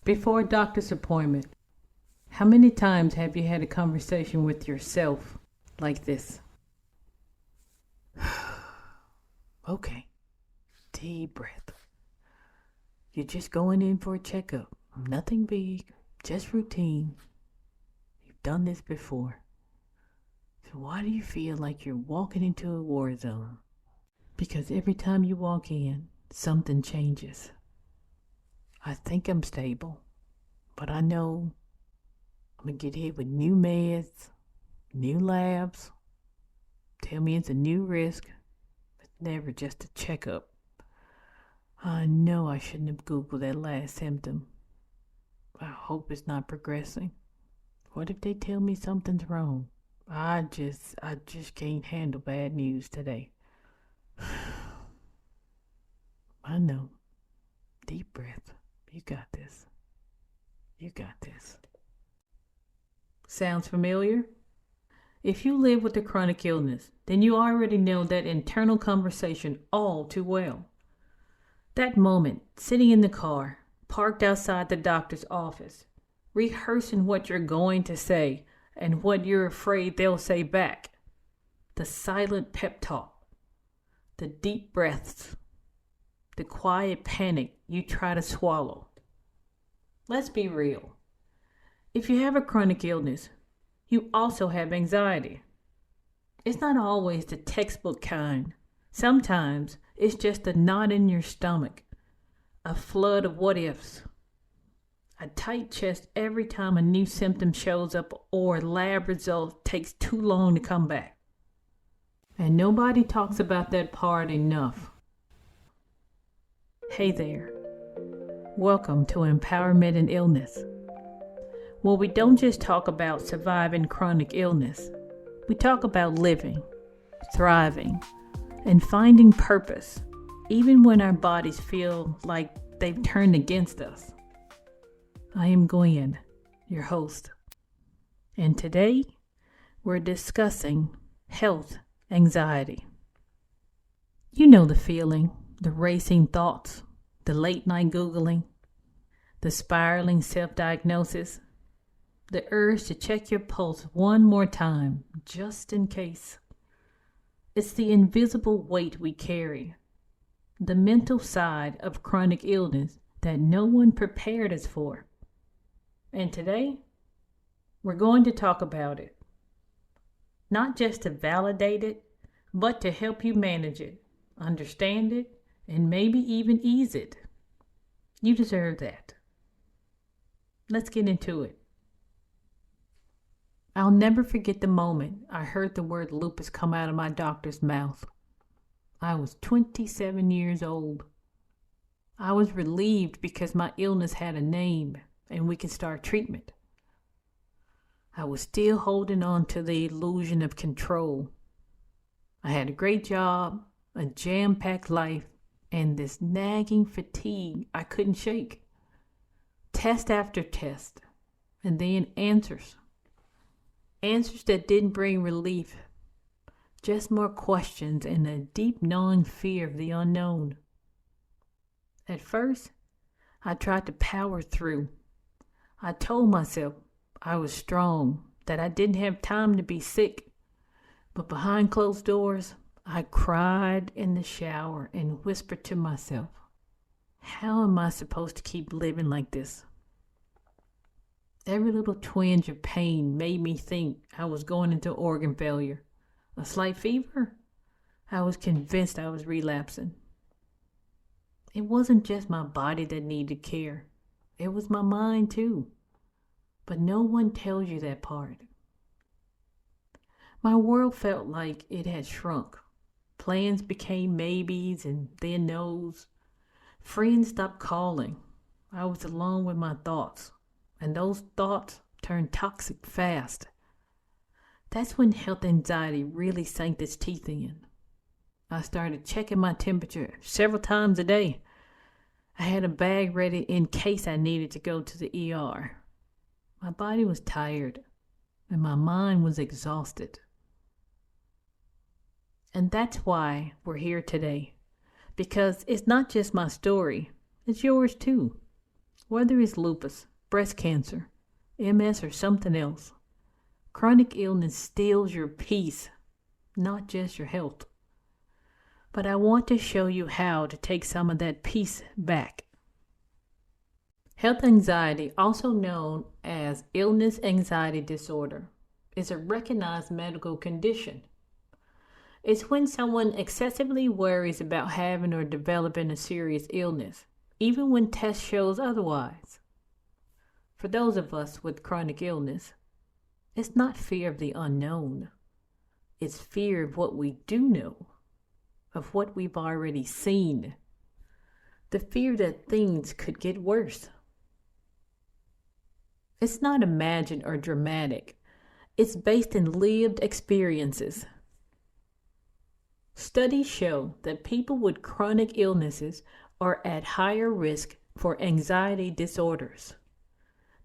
Before a doctor's appointment, how many times have you had a conversation with yourself like this? Okay, deep breath. You're just going in for a checkup. Nothing big, just routine. You've done this before. So why do you feel like you're walking into a war zone? Because every time you walk in, something changes. I think I'm stable, but I know I'm gonna get hit with new meds, new labs. Tell me it's a new risk, but never just a checkup. I know I shouldn't have Googled that last symptom. I hope it's not progressing. What if they tell me something's wrong? I just can't handle bad news today. I know. Deep breath. You got this. You got this. Sounds familiar? If you live with a chronic illness, then you already know that internal conversation all too well. That moment, sitting in the car, parked outside the doctor's office, rehearsing what you're going to say and what you're afraid they'll say back. The silent pep talk, the deep breaths, the quiet panic you try to swallow. Let's be real. If you have a chronic illness, you also have anxiety. It's not always the textbook kind. Sometimes it's just a knot in your stomach, a flood of what ifs, a tight chest every time a new symptom shows up or a lab result takes too long to come back. And nobody talks about that part enough. Hey there. Welcome to Empowerment in Illness. Well, we don't just talk about surviving chronic illness. We talk about living, thriving, and finding purpose, even when our bodies feel like they've turned against us. I am Gwen, your host, and today we're discussing health anxiety. You know the feeling, the racing thoughts, the late night Googling, the spiraling self-diagnosis, the urge to check your pulse one more time, just in case. It's the invisible weight we carry, the mental side of chronic illness that no one prepared us for. And today, we're going to talk about it. Not just to validate it, but to help you manage it, understand it, and maybe even ease it. You deserve that. Let's get into it. I'll never forget the moment I heard the word lupus come out of my doctor's mouth. I was 27 years old. I was relieved because my illness had a name and we could start treatment. I was still holding on to the illusion of control. I had a great job, a jam-packed life, and this nagging fatigue I couldn't shake. Test after test, and then answers. Answers that didn't bring relief, just more questions and a deep gnawing fear of the unknown. At first, I tried to power through. I told myself I was strong, that I didn't have time to be sick. But behind closed doors, I cried in the shower and whispered to myself, how am I supposed to keep living like this? Every little twinge of pain made me think I was going into organ failure. A slight fever? I was convinced I was relapsing. It wasn't just my body that needed care. It was my mind too. But no one tells you that part. My world felt like it had shrunk. Plans became maybes and then no's. Friends stopped calling. I was alone with my thoughts. And those thoughts turned toxic fast. That's when health anxiety really sank its teeth in. I started checking my temperature several times a day. I had a bag ready in case I needed to go to the ER. My body was tired, and my mind was exhausted. And that's why we're here today. Because it's not just my story, it's yours too. Whether it's lupus, breast cancer, MS, or something else, chronic illness steals your peace, not just your health. But I want to show you how to take some of that peace back. Health anxiety, also known as illness anxiety disorder, is a recognized medical condition. It's when someone excessively worries about having or developing a serious illness, even when test shows otherwise. For those of us with chronic illness, it's not fear of the unknown. It's fear of what we do know, of what we've already seen. The fear that things could get worse. It's not imagined or dramatic. It's based in lived experiences. Studies show that people with chronic illnesses are at higher risk for anxiety disorders.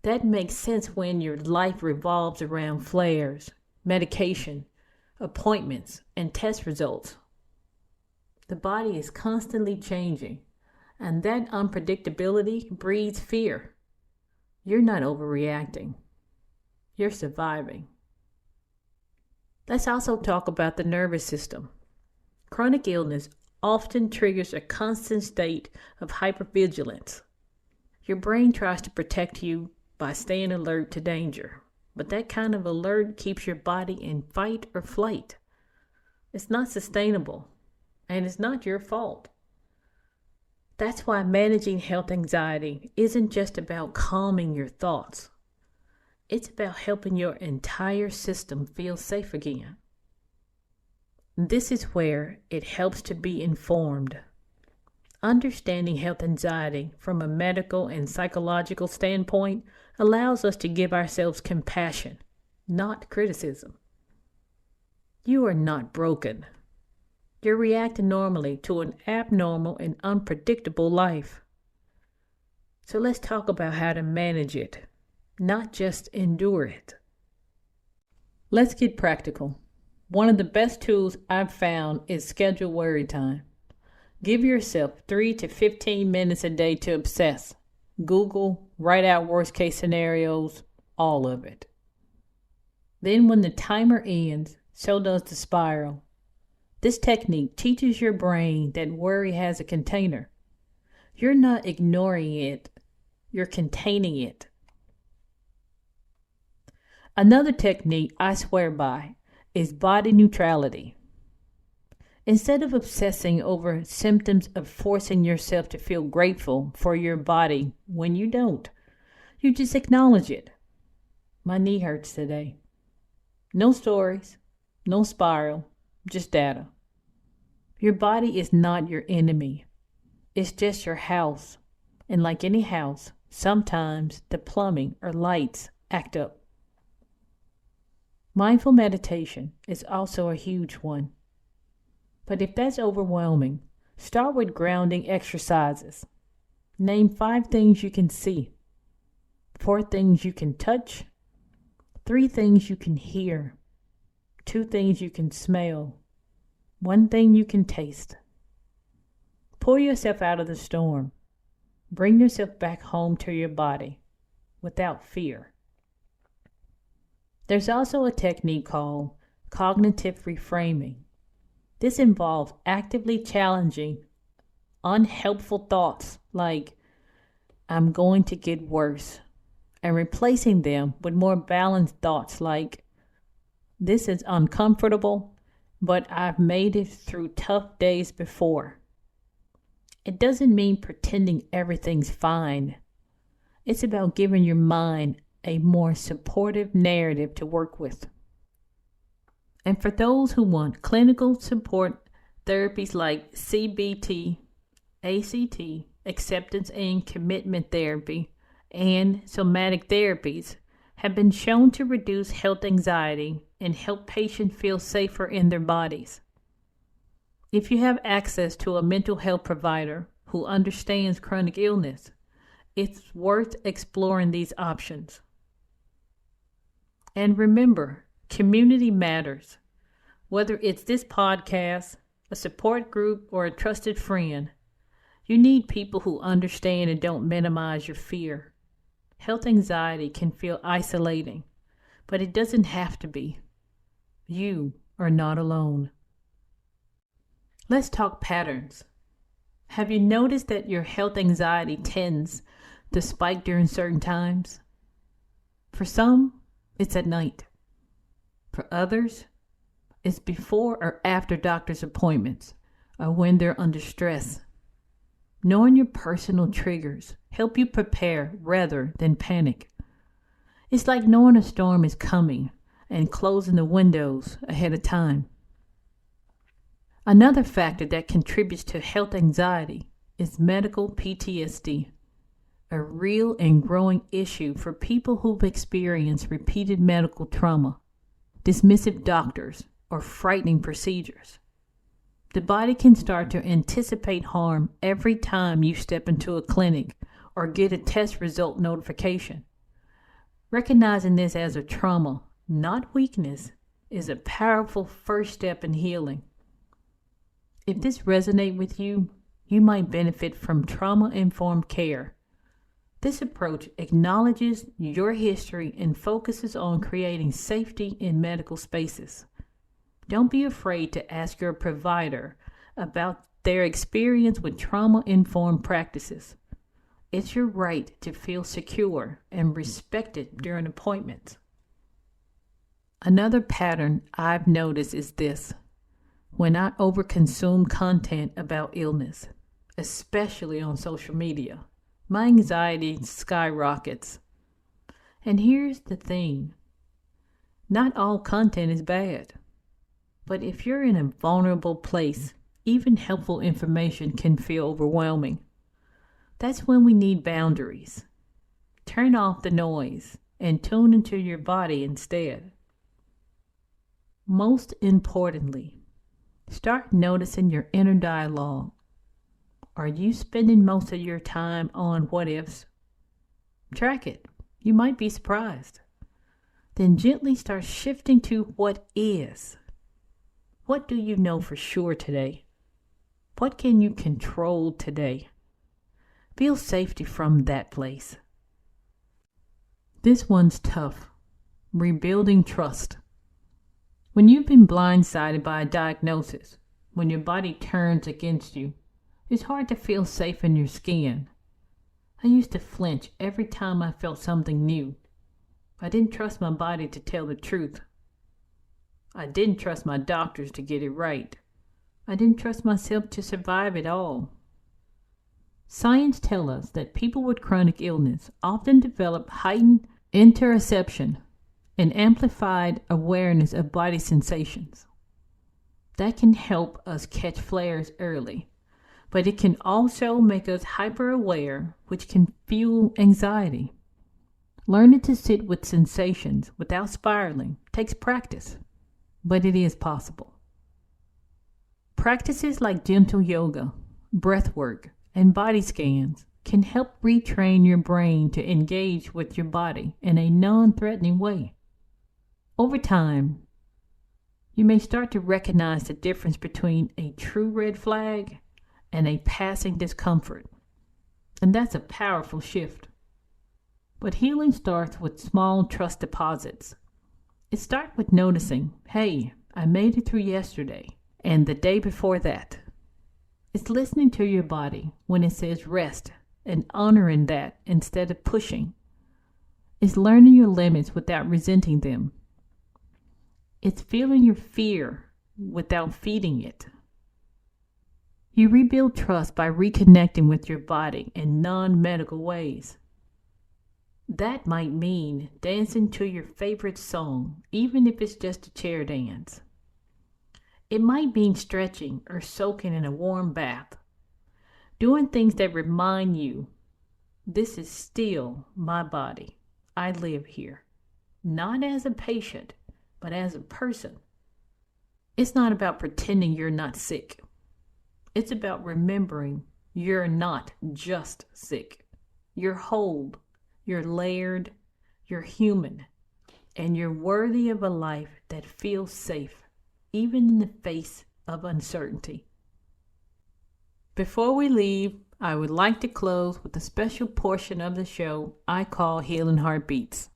That makes sense when your life revolves around flares, medication, appointments, and test results. The body is constantly changing, and that unpredictability breeds fear. You're not overreacting. You're surviving. Let's also talk about the nervous system. Chronic illness often triggers a constant state of hypervigilance. Your brain tries to protect you by staying alert to danger, but that kind of alert keeps your body in fight or flight. It's not sustainable, and it's not your fault. That's why managing health anxiety isn't just about calming your thoughts. It's about helping your entire system feel safe again. This is where it helps to be informed. Understanding health anxiety from a medical and psychological standpoint allows us to give ourselves compassion, not criticism. You are not broken. You're reacting normally to an abnormal and unpredictable life. So let's talk about how to manage it, not just endure it. Let's get practical. One of the best tools I've found is schedule worry time. Give yourself 3 to 15 minutes a day to obsess. Google, write out worst case scenarios, all of it. Then when the timer ends, so does the spiral. This technique teaches your brain that worry has a container. You're not ignoring it, you're containing it. Another technique I swear by is body neutrality. Instead of obsessing over symptoms of forcing yourself to feel grateful for your body when you don't, you just acknowledge it. My knee hurts today. No stories, no spiral, just data. Your body is not your enemy. It's just your house. And like any house, sometimes the plumbing or lights act up. Mindful meditation is also a huge one. But if that's overwhelming, start with grounding exercises. Name 5 things you can see, 4 things you can touch, 3 things you can hear, 2 things you can smell, 1 thing you can taste. Pull yourself out of the storm. Bring yourself back home to your body without fear. There's also a technique called cognitive reframing. This involves actively challenging unhelpful thoughts like, I'm going to get worse, and replacing them with more balanced thoughts like, this is uncomfortable, but I've made it through tough days before. It doesn't mean pretending everything's fine. It's about giving your mind a more supportive narrative to work with. And for those who want clinical support, therapies like CBT, ACT, acceptance and commitment therapy, and somatic therapies have been shown to reduce health anxiety and help patients feel safer in their bodies. If you have access to a mental health provider who understands chronic illness, it's worth exploring these options. And remember, community matters. Whether it's this podcast, a support group, or a trusted friend, You need people who understand and don't minimize your fear. Health anxiety can feel isolating, but it doesn't have to be. You are not alone. Let's talk patterns. Have you noticed that your health anxiety tends to spike during certain times? For some, it's at night. For others, it's before or after doctor's appointments or when they're under stress. Knowing your personal triggers help you prepare rather than panic. It's like knowing a storm is coming and closing the windows ahead of time. Another factor that contributes to health anxiety is medical PTSD, a real and growing issue for people who've experienced repeated medical trauma, dismissive doctors, or frightening procedures. The body can start to anticipate harm every time you step into a clinic or get a test result notification. Recognizing this as a trauma, not weakness, is a powerful first step in healing. If this resonates with you, you might benefit from trauma-informed care. This approach acknowledges your history and focuses on creating safety in medical spaces. Don't be afraid to ask your provider about their experience with trauma-informed practices. It's your right to feel secure and respected during appointments. Another pattern I've noticed is this. When I overconsume content about illness, especially on social media, my anxiety skyrockets. And here's the thing. Not all content is bad. But if you're in a vulnerable place, even helpful information can feel overwhelming. That's when we need boundaries. Turn off the noise and tune into your body instead. Most importantly, start noticing your inner dialogue. Are you spending most of your time on what ifs? Track it. You might be surprised. Then gently start shifting to what is. What do you know for sure today? What can you control today? Feel safety from that place. This one's tough. Rebuilding trust. When you've been blindsided by a diagnosis, when your body turns against you, it's hard to feel safe in your skin. I used to flinch every time I felt something new. I didn't trust my body to tell the truth. I didn't trust my doctors to get it right. I didn't trust myself to survive it all. Science tells us that people with chronic illness often develop heightened interoception and amplified awareness of body sensations. That can help us catch flares early, but it can also make us hyper-aware, which can fuel anxiety. Learning to sit with sensations without spiraling takes practice, but it is possible. Practices like gentle yoga, breath work, and body scans can help retrain your brain to engage with your body in a non-threatening way. Over time, you may start to recognize the difference between a true red flag and a passing discomfort. And that's a powerful shift. But healing starts with small trust deposits. It starts with noticing, hey, I made it through yesterday and the day before that. It's listening to your body when it says rest and honoring that instead of pushing. It's learning your limits without resenting them. It's feeling your fear without feeding it. You rebuild trust by reconnecting with your body in non-medical ways. That might mean dancing to your favorite song, even if it's just a chair dance. It might mean stretching or soaking in a warm bath. Doing things that remind you, this is still my body. I live here. Not as a patient, but as a person. It's not about pretending you're not sick. It's about remembering you're not just sick. You're whole, you're layered, you're human, and you're worthy of a life that feels safe, even in the face of uncertainty. Before we leave, I would like to close with a special portion of the show I call Healing Heartbeats.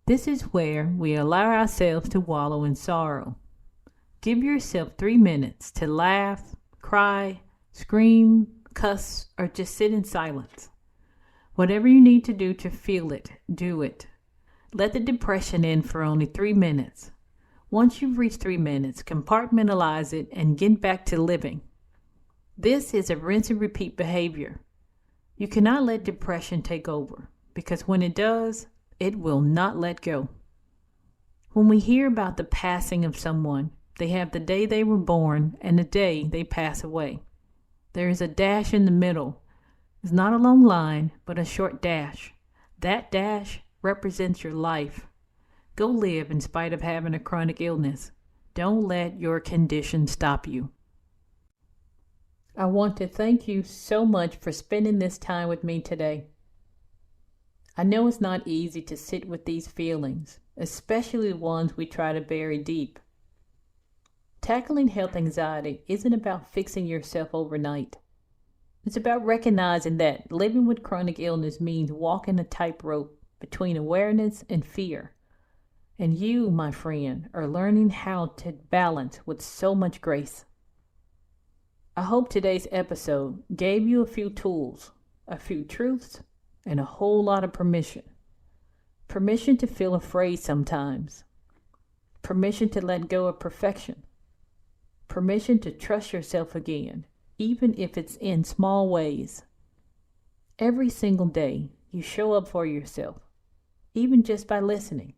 This is where we allow ourselves to wallow in sorrow. Give yourself 3 minutes to laugh, cry, scream, cuss, or just sit in silence. Whatever you need to do to feel it, do it. Let the depression in for only 3 minutes. Once you've reached 3 minutes, compartmentalize it and get back to living. This is a rinse and repeat behavior. You cannot let depression take over, because when it does, it will not let go. When we hear about the passing of someone, they have the day they were born and the day they pass away. There is a dash in the middle. It's not a long line, but a short dash. That dash represents your life. Go live in spite of having a chronic illness. Don't let your condition stop you. I want to thank you so much for spending this time with me today. I know it's not easy to sit with these feelings, especially the ones we try to bury deep. Tackling health anxiety isn't about fixing yourself overnight. It's about recognizing that living with chronic illness means walking a tightrope between awareness and fear. And you, my friend, are learning how to balance with so much grace. I hope today's episode gave you a few tools, a few truths, and a whole lot of permission. Permission to feel afraid sometimes. Permission to let go of perfection. Permission to trust yourself again, even if it's in small ways. Every single day, you show up for yourself, even just by listening.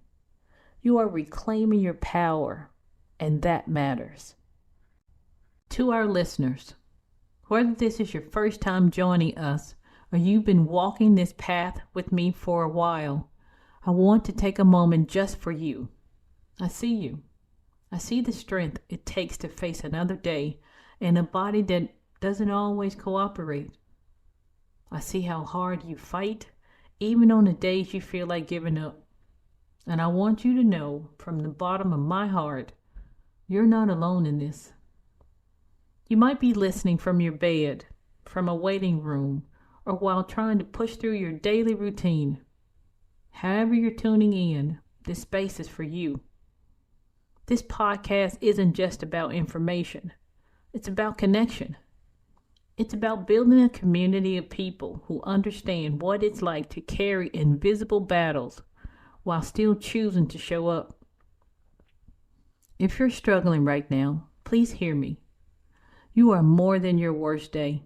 You are reclaiming your power, and that matters. To our listeners, whether this is your first time joining us or you've been walking this path with me for a while, I want to take a moment just for you. I see you. I see the strength it takes to face another day in a body that doesn't always cooperate. I see how hard you fight, even on the days you feel like giving up. And I want you to know from the bottom of my heart, you're not alone in this. You might be listening from your bed, from a waiting room, or while trying to push through your daily routine. However you're tuning in, this space is for you. This podcast isn't just about information. It's about connection. It's about building a community of people who understand what it's like to carry invisible battles while still choosing to show up. If you're struggling right now, please hear me. You are more than your worst day.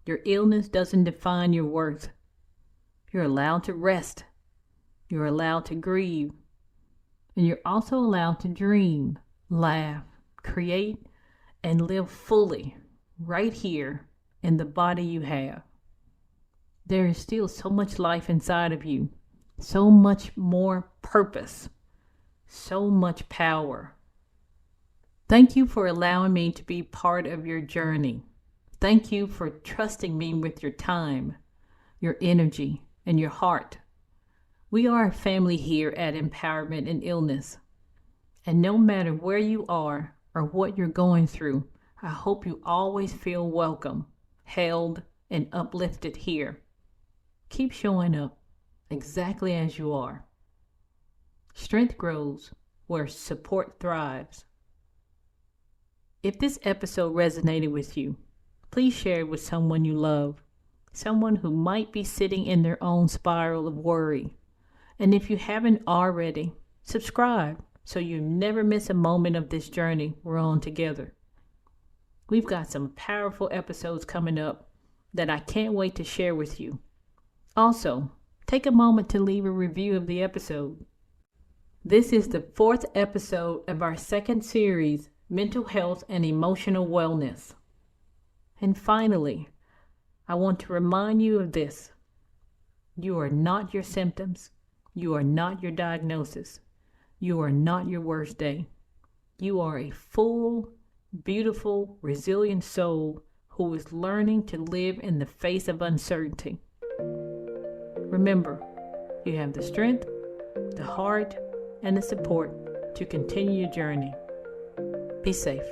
Your illness doesn't define your worth. You're allowed to rest. You're allowed to grieve. And you're also allowed to dream, laugh, create, and live fully right here in the body you have. There is still so much life inside of you, so much more purpose, so much power. Thank you for allowing me to be part of your journey. Thank you for trusting me with your time, your energy, and your heart. We are a family here at Empowerment in Illness. And no matter where you are or what you're going through, I hope you always feel welcome, held, and uplifted here. Keep showing up exactly as you are. Strength grows where support thrives. If this episode resonated with you, please share it with someone you love, someone who might be sitting in their own spiral of worry. And if you haven't already, subscribe so you never miss a moment of this journey we're on together. We've got some powerful episodes coming up that I can't wait to share with you. Also, take a moment to leave a review of the episode. This is the 4th episode of our 2nd series, Mental Health and Emotional Wellness. And finally, I want to remind you of this. You are not your symptoms. You are not your diagnosis. You are not your worst day. You are a full, beautiful, resilient soul who is learning to live in the face of uncertainty. Remember, you have the strength, the heart, and the support to continue your journey. Be safe.